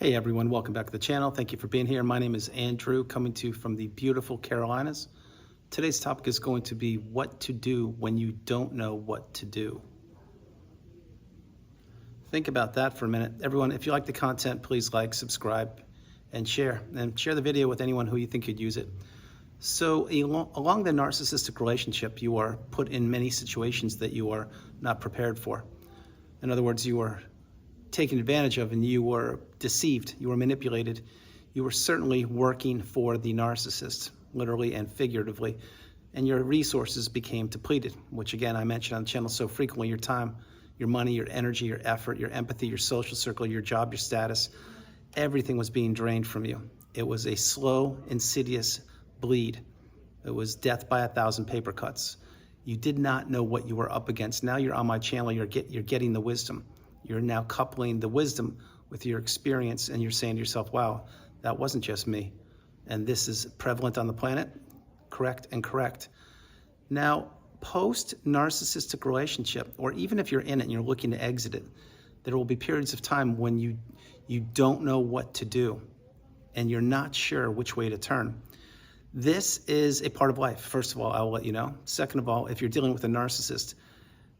Hey everyone, welcome back to the channel. Thank you for being here. My name is Andrew, coming to you from the beautiful Carolinas. Today's topic is going to be what to do when you don't know what to do. Think about that for a minute. Everyone, if you like the content, please like, subscribe, and share. And share the video with anyone who you think could use it. So along the narcissistic relationship, you are put in many situations that you are not prepared for. In other words, you are taken advantage of and you were deceived, you were manipulated, you were certainly working for the narcissist, literally and figuratively, and your resources became depleted, which again, I mentioned on the channel so frequently, your time, your money, your energy, your effort, your empathy, your social circle, your job, your status, everything was being drained from you. It was a slow, insidious bleed. It was death by 1,000 paper cuts. You did not know what you were up against. Now you're on my channel, you're getting the wisdom. You're now coupling the wisdom with your experience and you're saying to yourself, wow, that wasn't just me. And this is prevalent on the planet. Correct and correct. Now, post-narcissistic relationship, or even if you're in it and you're looking to exit it, there will be periods of time when you don't know what to do and you're not sure which way to turn. This is a part of life. First of all, I will let you know. Second of all, if you're dealing with a narcissist,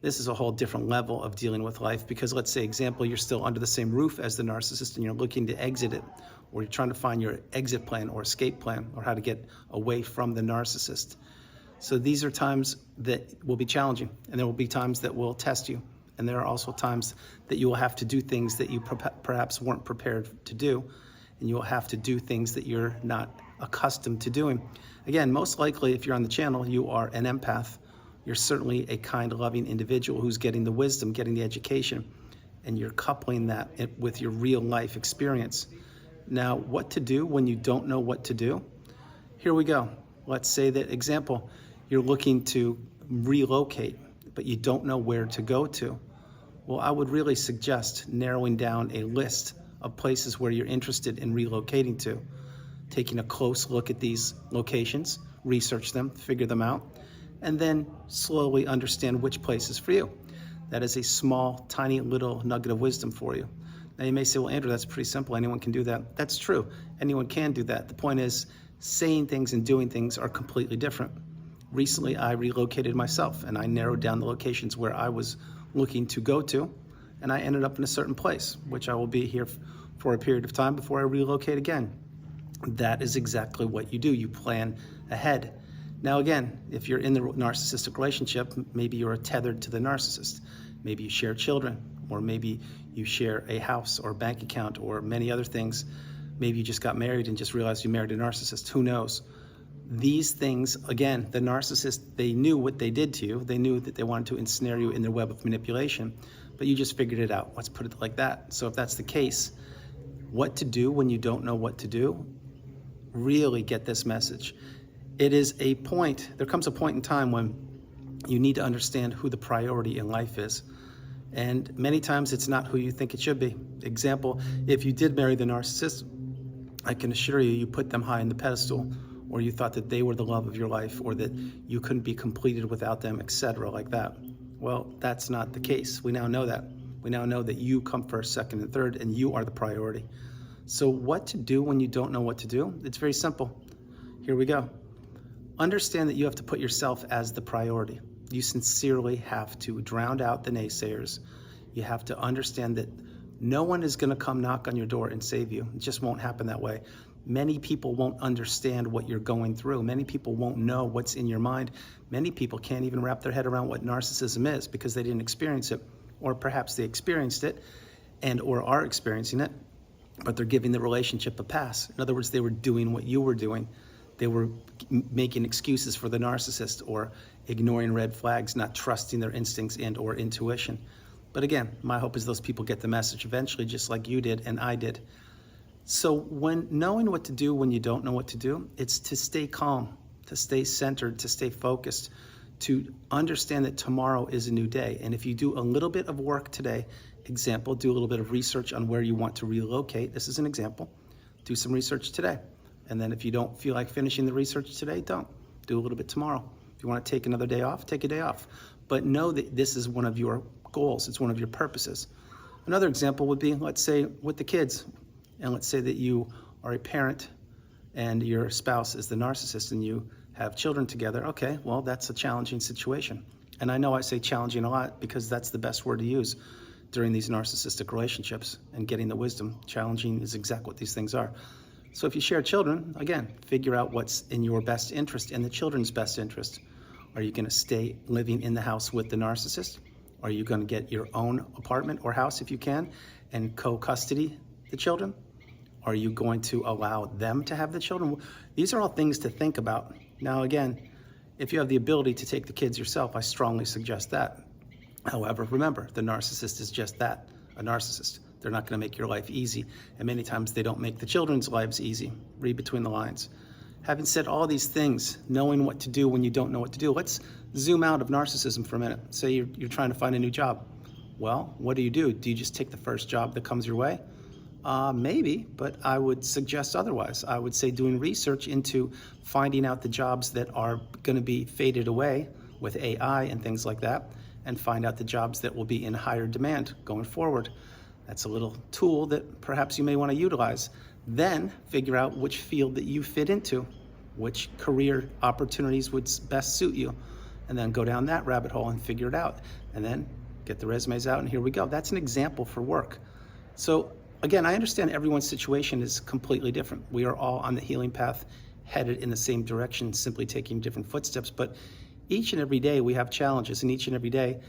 this is a whole different level of dealing with life because let's say, example, you're still under the same roof as the narcissist and you're looking to exit it, or you're trying to find your exit plan or escape plan or how to get away from the narcissist. So these are times that will be challenging and there will be times that will test you. And there are also times that you will have to do things that you perhaps weren't prepared to do, and you will have to do things that you're not accustomed to doing. Again, most likely if you're on the channel, you are an empath. You're certainly a kind, loving individual who's getting the wisdom, getting the education, and you're coupling that with your real life experience. Now, what to do when you don't know what to do? Here we go. Let's say that, example, you're looking to relocate, but you don't know where to go to. Well, I would really suggest narrowing down a list of places where you're interested in relocating to, taking a close look at these locations, research them, figure them out, and then slowly understand which place is for you. That is a small, tiny little nugget of wisdom for you. Now you may say, well, Andrew, that's pretty simple. Anyone can do that. That's true. Anyone can do that. The point is, saying things and doing things are completely different. Recently, I relocated myself and I narrowed down the locations where I was looking to go to, and I ended up in a certain place, which I will be here for a period of time before I relocate again. That is exactly what you do. You plan ahead. Now again, if you're in the narcissistic relationship, maybe you're tethered to the narcissist. Maybe you share children, or maybe you share a house or bank account or many other things. Maybe you just got married and just realized you married a narcissist. Who knows? These things, again, the narcissist, they knew what they did to you. They knew that they wanted to ensnare you in their web of manipulation, but you just figured it out. Let's put it like that. So if that's the case, what to do when you don't know what to do? Really get this message. It is a point, there comes a point in time when you need to understand who the priority in life is. And many times it's not who you think it should be. Example, if you did marry the narcissist, I can assure you, you put them high in the pedestal, or you thought that they were the love of your life, or that you couldn't be completed without them, etc., like that. Well, that's not the case. We now know that. We now know that you come first, second, and third, and you are the priority. So what to do when you don't know what to do? It's very simple. Here we go. Understand that you have to put yourself as the priority. You sincerely have to drown out the naysayers. You have to understand that no one is going to come knock on your door and save you. It just won't happen that way. Many people won't understand what you're going through. Many people won't know what's in your mind. Many people can't even wrap their head around what narcissism is because they didn't experience it, or perhaps they experienced it and or are experiencing it, but they're giving the relationship a pass. In other words, they were doing what you were doing. They were making excuses for the narcissist or ignoring red flags, not trusting their instincts and or intuition. But again, my hope is those people get the message eventually, just like you did and I did. So when knowing what to do when you don't know what to do, it's to stay calm, to stay centered, to stay focused, to understand that tomorrow is a new day. And if you do a little bit of work today, example, do a little bit of research on where you want to relocate. This is an example. Do some research today. And then if you don't feel like finishing the research today, don't. Do a little bit tomorrow. If you want to take another day off, take a day off. But know that this is one of your goals. It's one of your purposes. Another example would be, let's say, with the kids. And let's say that you are a parent and your spouse is the narcissist and you have children together. Okay, well, that's a challenging situation. And I know I say challenging a lot because that's the best word to use during these narcissistic relationships and getting the wisdom. Challenging is exactly what these things are. So if you share children, again, figure out what's in your best interest and the children's best interest. Are you going to stay living in the house with the narcissist? Are you going to get your own apartment or house if you can and co-custody the children? Are you going to allow them to have the children? These are all things to think about. Now, again, if you have the ability to take the kids yourself, I strongly suggest that. However, remember, the narcissist is just that, a narcissist. They're not going to make your life easy, and many times they don't make the children's lives easy. Read between the lines. Having said all these things, knowing what to do when you don't know what to do, let's zoom out of narcissism for a minute. Say you're trying to find a new job. Well, what do? Do you just take the first job that comes your way? Maybe, but I would suggest otherwise. I would say doing research into finding out the jobs that are going to be faded away with AI and things like that, and find out the jobs that will be in higher demand going forward. That's a little tool that perhaps you may want to utilize. Then figure out which field that you fit into, which career opportunities would best suit you, and then go down that rabbit hole and figure it out. And then get the resumes out, and here we go. That's an example for work. So again, I understand everyone's situation is completely different. We are all on the healing path, headed in the same direction, simply taking different footsteps. But each and every day we have challenges, and each and every day,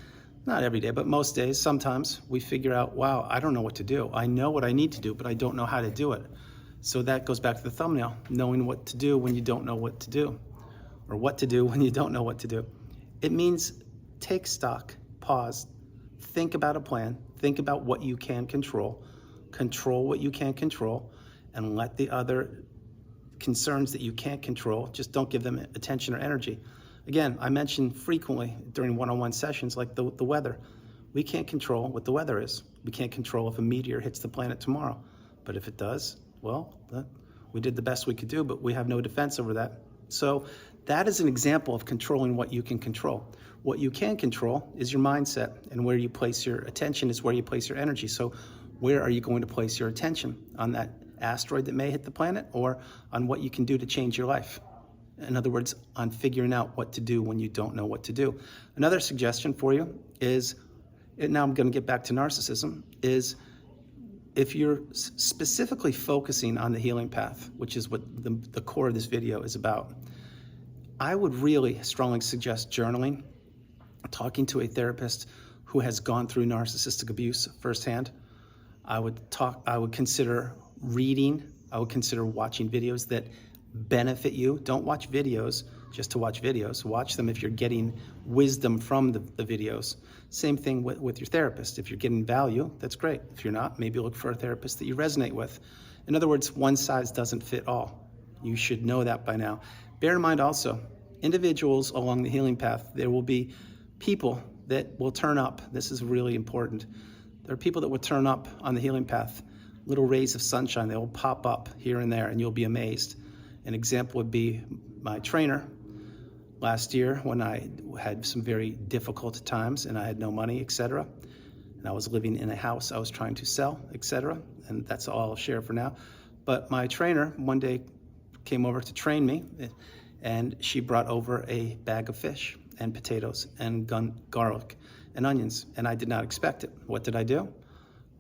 not every day, but most days, sometimes we figure out, wow, I don't know what to do. I know what I need to do, but I don't know how to do it. So that goes back to the thumbnail, knowing what to do when you don't know what to do, or what to do when you don't know what to do. It means take stock, pause, think about a plan, think about what you can control what you can control, and let the other concerns that you can't control, just don't give them attention or energy. Again, I mention frequently during one-on-one sessions like the weather. We can't control what the weather is. We can't control if a meteor hits the planet tomorrow. But if it does, well, we did the best we could do, but we have no defense over that. So that is an example of controlling what you can control. What you can control is your mindset, and where you place your attention is where you place your energy. So where are you going to place your attention? On that asteroid that may hit the planet, or on what you can do to change your life? In other words, on figuring out what to do when you don't know what to do. Another suggestion for you is, and now I'm going to get back to narcissism, is if you're specifically focusing on the healing path, which is what the core of this video is about, I would really strongly suggest journaling, talking to a therapist who has gone through narcissistic abuse firsthand. I would consider reading. I would consider watching videos that benefit you. Don't watch videos just to watch videos. Watch them if you're getting wisdom from the videos. Same thing with your therapist. If you're getting value, that's great. If you're not, maybe look for a therapist that you resonate with. In other words, one size doesn't fit all. You should know that by now. Bear in mind also, individuals along the healing path, there will be people that will turn up. This is really important. There are people that will turn up on the healing path, little rays of sunshine. They will pop up here and there, and you'll be amazed. An example would be my trainer last year when I had some very difficult times and I had no money, etc. And I was living in a house I was trying to sell, etc. And that's all I'll share for now. But my trainer one day came over to train me, and she brought over a bag of fish and potatoes and garlic and onions, and I did not expect it. What did I do?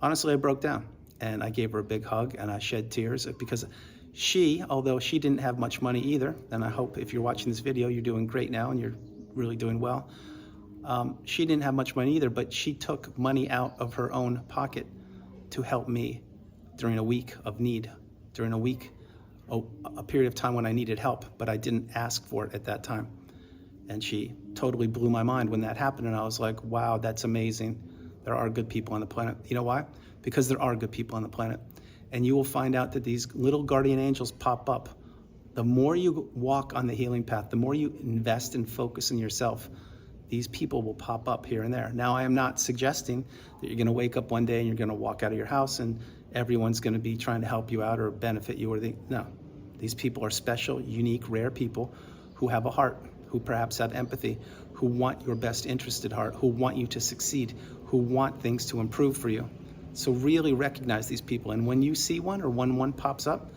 Honestly, I broke down, and I gave her a big hug, and I shed tears because she, although she didn't have much money either, and I hope if you're watching this video, you're doing great now and you're really doing well. She didn't have much money either, but she took money out of her own pocket to help me during a week of need, during a period of time when I needed help, but I didn't ask for it at that time. And she totally blew my mind when that happened, and I was like, wow, that's amazing. There are good people on the planet. You know why? Because there are good people on the planet. And you will find out that these little guardian angels pop up. The more you walk on the healing path, the more you invest and focus in yourself, these people will pop up here and there. Now, I am not suggesting that you're going to wake up one day and you're going to walk out of your house and everyone's going to be trying to help you out or benefit you. No, these people are special, unique, rare people who have a heart, who perhaps have empathy, who want your best interest at heart, who want you to succeed, who want things to improve for you. So really recognize these people. And when you see one or when one pops up,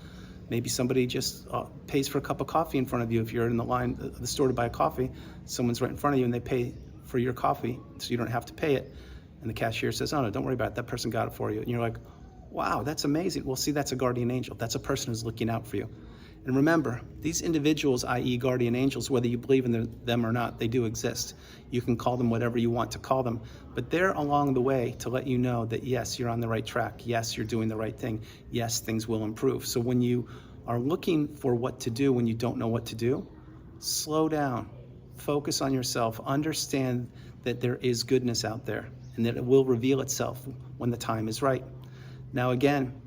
maybe somebody just pays for a cup of coffee in front of you. If you're in the line at the store to buy a coffee, someone's right in front of you and they pay for your coffee so you don't have to pay it. And the cashier says, oh no, don't worry about it. That person got it for you. And you're like, wow, that's amazing. Well, see, that's a guardian angel. That's a person who's looking out for you. And remember, these individuals, i.e. guardian angels, whether you believe in them or not, they do exist. You can call them whatever you want to call them, but they're along the way to let you know that yes, you're on the right track. Yes, you're doing the right thing. Yes, things will improve. So when you are looking for what to do when you don't know what to do, slow down, focus on yourself, understand that there is goodness out there and that it will reveal itself when the time is right. Now again,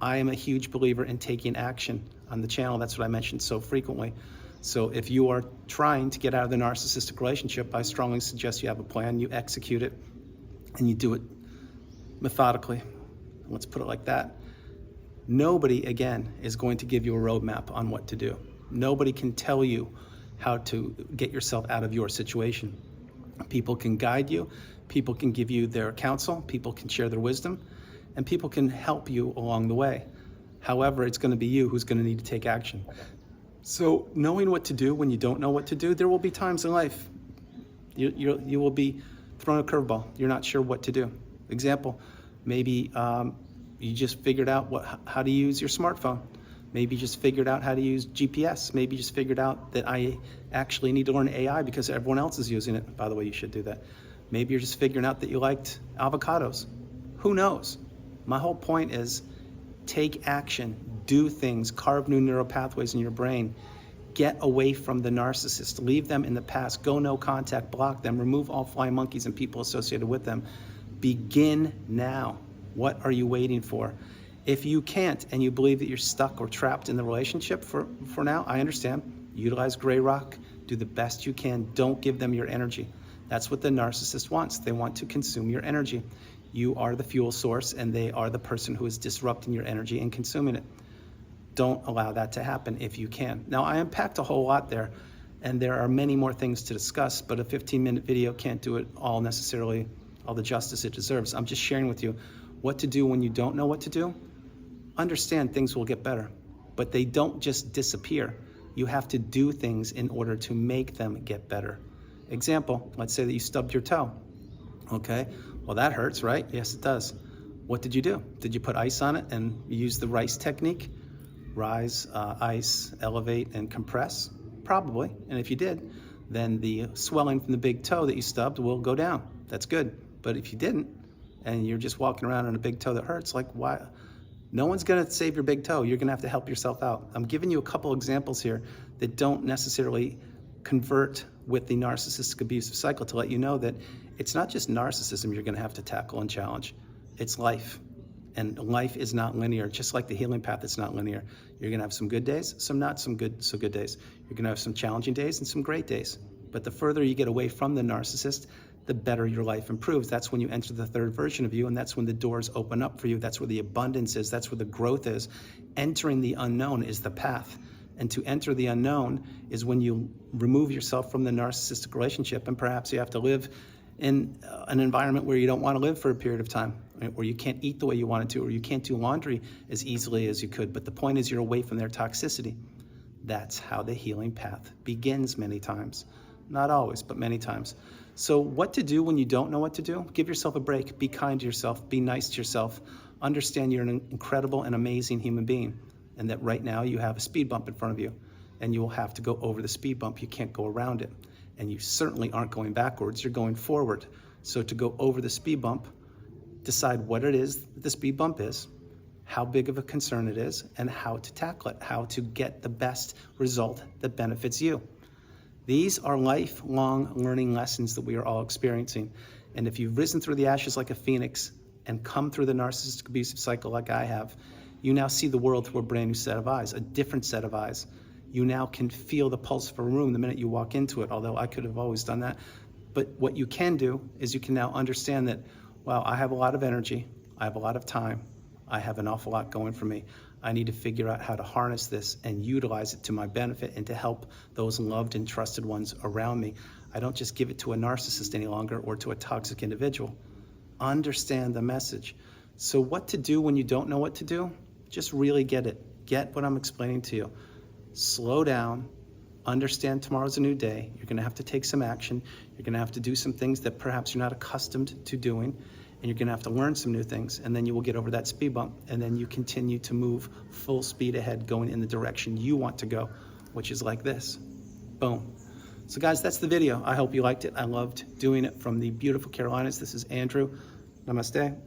I am a huge believer in taking action on the channel. That's what I mentioned so frequently. So if you are trying to get out of the narcissistic relationship, I strongly suggest you have a plan, you execute it, and you do it methodically. Let's put it like that. Nobody, again, is going to give you a roadmap on what to do. Nobody can tell you how to get yourself out of your situation. People can guide you, people can give you their counsel, people can share their wisdom, and people can help you along the way. However, it's going to be you who's going to need to take action. So knowing what to do when you don't know what to do, there will be times in life you will be thrown a curveball. You're not sure what to do. Example, maybe you just figured out how to use your smartphone. Maybe you just figured out how to use GPS. Maybe you just figured out that I actually need to learn AI because everyone else is using it. By the way, you should do that. Maybe you're just figuring out that you liked avocados. Who knows? My whole point is take action, do things, carve new neural pathways in your brain, get away from the narcissist, leave them in the past, go no contact, block them, remove all flying monkeys and people associated with them. Begin now. What are you waiting for? If you can't and you believe that you're stuck or trapped in the relationship for now, I understand. Utilize gray rock, do the best you can, don't give them your energy. That's what the narcissist wants. They want to consume your energy. You are the fuel source and they are the person who is disrupting your energy and consuming it. Don't allow that to happen if you can. Now, I unpacked a whole lot there and there are many more things to discuss, but a 15-minute video can't do it all necessarily, all the justice it deserves. I'm just sharing with you what to do when you don't know what to do. Understand things will get better, but they don't just disappear. You have to do things in order to make them get better. Example, let's say that you stubbed your toe. Okay, well that hurts, right? Yes, it does. What did you do? Did you put ice on it and use the rice technique? Rise, ice, elevate, and compress? Probably, and if you did, then the swelling from the big toe that you stubbed will go down. That's good, but if you didn't, and you're just walking around on a big toe that hurts, like why? No one's gonna save your big toe. You're gonna have to help yourself out. I'm giving you a couple examples here that don't necessarily convert with the narcissistic abusive cycle to let you know that it's not just narcissism you're gonna have to tackle and challenge. It's life. And life is not linear. Just like the healing path, it's not linear. You're gonna have some good days, some not so good days. You're gonna have some challenging days and some great days. But the further you get away from the narcissist, the better your life improves. That's when you enter the third version of you, and that's when the doors open up for you. That's where the abundance is. That's where the growth is. Entering the unknown is the path. And to enter the unknown is when you remove yourself from the narcissistic relationship, and perhaps you have to live in an environment where you don't want to live for a period of time, right? Where you can't eat the way you wanted to, or you can't do laundry as easily as you could. But the point is you're away from their toxicity. That's how the healing path begins many times. Not always, but many times. So what to do when you don't know what to do? Give yourself a break. Be kind to yourself. Be nice to yourself. Understand you're an incredible and amazing human being, and that right now you have a speed bump in front of you, and you will have to go over the speed bump. You can't go around it. And you certainly aren't going backwards. You're going forward. So to go over the speed bump, decide what it is that the speed bump is, how big of a concern it is, and how to tackle it, how to get the best result that benefits you. These are lifelong learning lessons that we are all experiencing. And if you've risen through the ashes like a phoenix and come through the narcissistic abusive cycle like I have, you now see the world through a brand new set of eyes, a different set of eyes. You now can feel the pulse of a room the minute you walk into it, although I could have always done that. But what you can do is you can now understand that, wow, I have a lot of energy, I have a lot of time, I have an awful lot going for me. I need to figure out how to harness this and utilize it to my benefit and to help those loved and trusted ones around me. I don't just give it to a narcissist any longer or to a toxic individual. Understand the message. So what to do when you don't know what to do? Just really get it. Get what I'm explaining to you. Slow down. Understand tomorrow's a new day. You're going to have to take some action. You're going to have to do some things that perhaps you're not accustomed to doing, and you're going to have to learn some new things, and then you will get over that speed bump, and then you continue to move full speed ahead, going in the direction you want to go, which is like this. Boom. So guys, that's the video. I hope you liked it. I loved doing it from the beautiful Carolinas. This is Andrew. Namaste.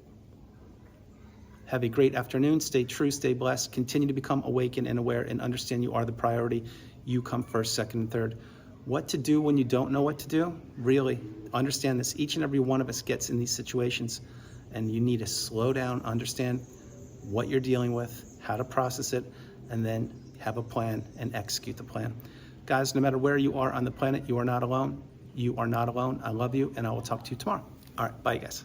Have a great afternoon. Stay true, stay blessed. Continue to become awakened and aware, and understand you are the priority. You come first, second, and third. What to do when you don't know what to do? Really, understand this. Each and every one of us gets in these situations, and you need to slow down, understand what you're dealing with, how to process it, and then have a plan and execute the plan. Guys, no matter where you are on the planet, you are not alone. You are not alone. I love you, and I will talk to you tomorrow. All right, bye, guys.